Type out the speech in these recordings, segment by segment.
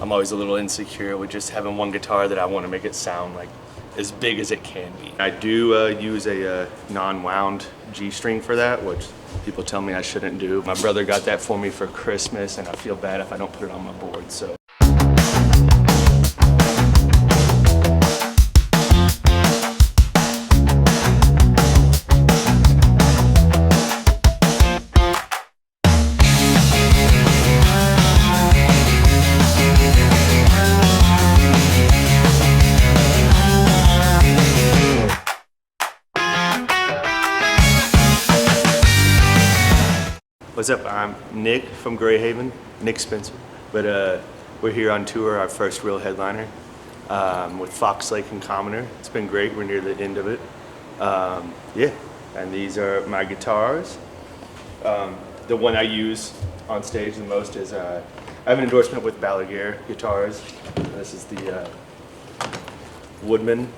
I'm always a little insecure with just having one guitar that I want to make it sound like as big as it can be. I do use a non-wound G string for that, which people tell me I shouldn't do. My brother got that for me for Christmas, and I feel bad if I don't put it on my board. So. What's up? I'm Nick from Greyhaven, Nick Spencer. But we're here on tour, our first real headliner with Fox Lake and Commoner. It's been great. We're near the end of it. Yeah, and these are my guitars. The one I use on stage the most is I have an endorsement with Balaguer guitars. This is the Woodman.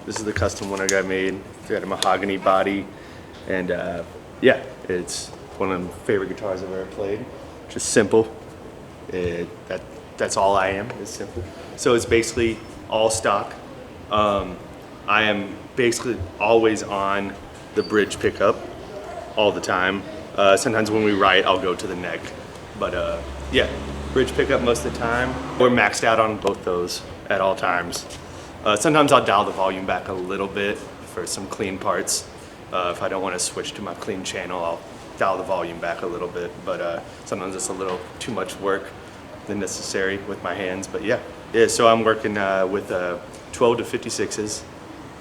This is the custom one I got made. It's got a mahogany body, and yeah, it's one of my favorite guitars I've ever played. Just simple. That's all I am, is simple. So it's basically all stock. I am basically always on the bridge pickup all the time. Sometimes when we write, I'll go to the neck. But yeah, bridge pickup most of the time. We're maxed out on both those at all times. Sometimes I'll dial the volume back a little bit for some clean parts. If I don't want to switch to my clean channel, I'll dial the volume back a little bit, but sometimes it's a little too much work than necessary with my hands. But yeah, so I'm working with 12 to 56s,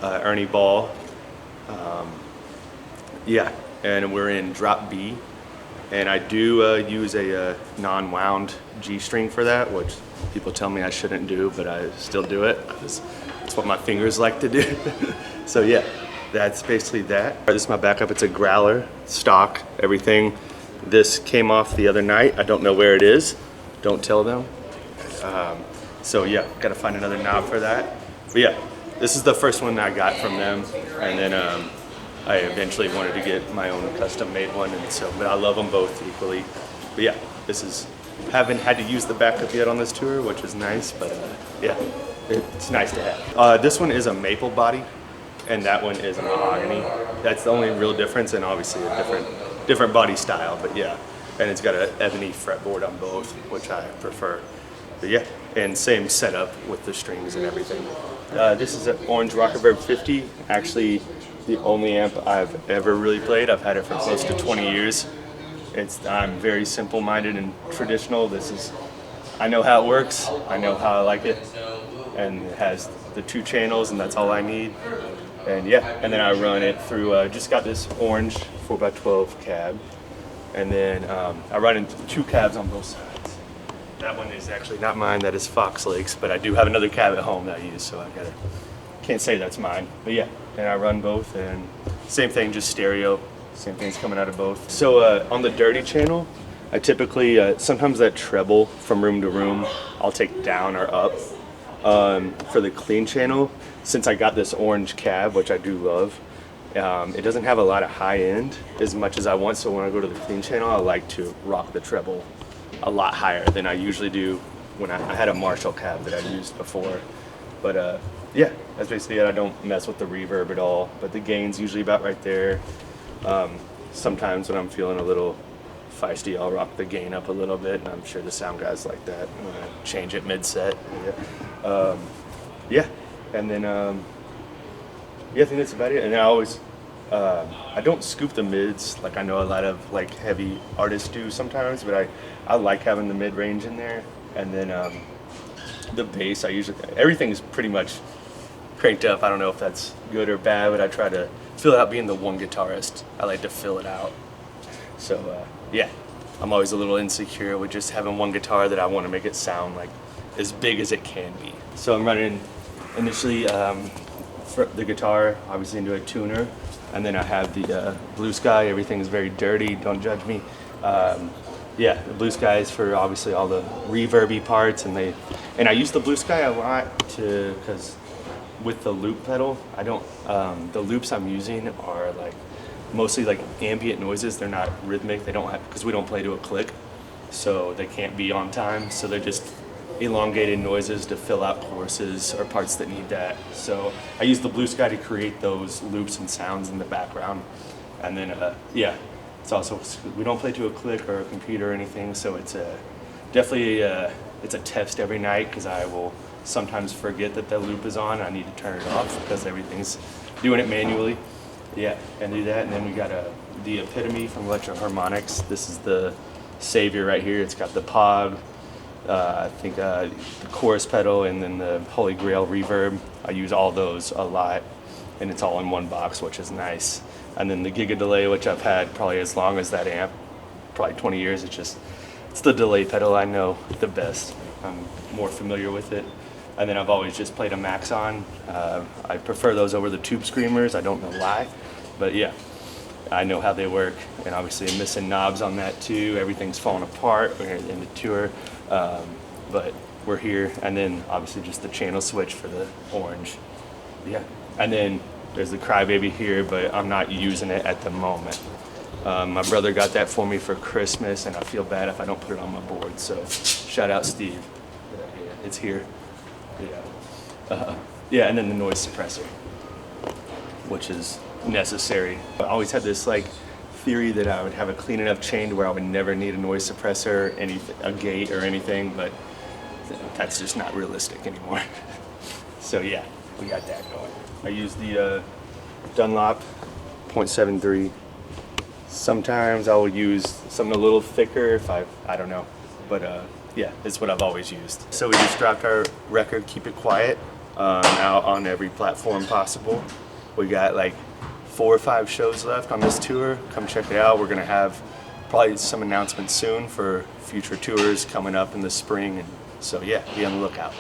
Ernie Ball. Yeah, and we're in drop B, and I do use a non-wound G string for that, which people tell me I shouldn't do, but I still do it because it's what my fingers like to do. So yeah. That's basically that. This is my backup. It's a growler, stock, everything. This came off the other night. I don't know where it is. Don't tell them. So yeah, gotta find another knob for that. But yeah, this is the first one I got from them, and then I eventually wanted to get my own custom made one, and so, but I love them both equally. But yeah, this is, haven't had to use the backup yet on this tour, which is nice, but yeah, it's nice to have. This one is a maple body, and that one is a mahogany. That's the only real difference, and obviously a different body style, but yeah. And it's got an ebony fretboard on both, which I prefer. But yeah, and same setup with the strings and everything. This is an orange Rockerverb 50, actually the only amp I've ever really played. I've had it for close to 20 years. I'm very simple-minded and traditional. I know how it works, I know how I like it, and it has the 2 channels, and that's all I need. And yeah, and then I run it through, just got this orange 4x12 cab, and then I run in 2 cabs on both sides. That one is actually not mine, that is Fox Lake's, but I do have another cab at home that I use, so can't say that's mine. But yeah, and I run both, and same thing, just stereo, same thing's coming out of both. So on the dirty channel, I typically, sometimes that treble from room to room, I'll take down or up. For the clean channel, since I got this orange cab, which I do love, it doesn't have a lot of high end as much as I want, so when I go to the clean channel, I like to rock the treble a lot higher than I usually do when I had a Marshall cab that I used before. But yeah, that's basically it. I don't mess with the reverb at all, but the gain's usually about right there. Sometimes when I'm feeling a little feisty, I'll rock the gain up a little bit, and I'm sure the sound guys like that. I'm gonna change it mid-set. Yeah, and then yeah, I think that's about it. And then I always I don't scoop the mids like I know a lot of like heavy artists do sometimes, but I like having the mid range in there. And then the bass, everything's pretty much cranked up. I don't know if that's good or bad, but I try to fill it out. Being the one guitarist, I like to fill it out. So yeah, I'm always a little insecure with just having one guitar that I want to make it sound like as big as it can be. So I'm running initially for the guitar, obviously into a tuner, and then I have the Blue Sky. Everything is very dirty, don't judge me. Yeah, the Blue Sky is for obviously all the reverby parts, and I use the Blue Sky a lot because with the loop pedal, the loops I'm using are like mostly like ambient noises. They're not rhythmic. They don't have, because we don't play to a click, so they can't be on time. So they're just elongated noises to fill out choruses or parts that need that. So I use the Blue Sky to create those loops and sounds in the background. And then, yeah, it's also, we don't play to a click or a computer or anything, so it's definitely it's a test every night, because I will sometimes forget that the loop is on. I need to turn it off because everything's doing it manually. Yeah, and do that. And then we got the Epitome from Electro Harmonics. This is the savior right here. It's got the Pog, I think the chorus pedal, and then the Holy Grail reverb. I use all those a lot, and it's all in one box, which is nice. And then the Giga Delay, which I've had probably as long as that amp, probably 20 years. It's the delay pedal I know the best. I'm more familiar with it. And then I've always just played a Max on. I prefer those over the Tube Screamers. I don't know why, but yeah, I know how they work. And obviously I'm missing knobs on that too. Everything's falling apart. We're in the tour, but we're here. And then obviously just the channel switch for the orange. Yeah, and then there's the Crybaby here, but I'm not using it at the moment. My brother got that for me for Christmas, and I feel bad if I don't put it on my board. So shout out Steve. Yeah, it's here. Yeah. Yeah, and then the noise suppressor, which is necessary. I always had this like theory that I would have a clean enough chain to where I would never need a noise suppressor, a gate or anything, but that's just not realistic anymore. So yeah, we got that going. I use the Dunlop 0.73. Sometimes I will use something a little thicker if I don't know, but yeah, it's what I've always used. So we just dropped our record, Keep It Quiet, out on every platform possible. We got like 4 or 5 shows left on this tour. Come check it out. We're gonna have probably some announcements soon for future tours coming up in the spring, and so yeah, be on the lookout.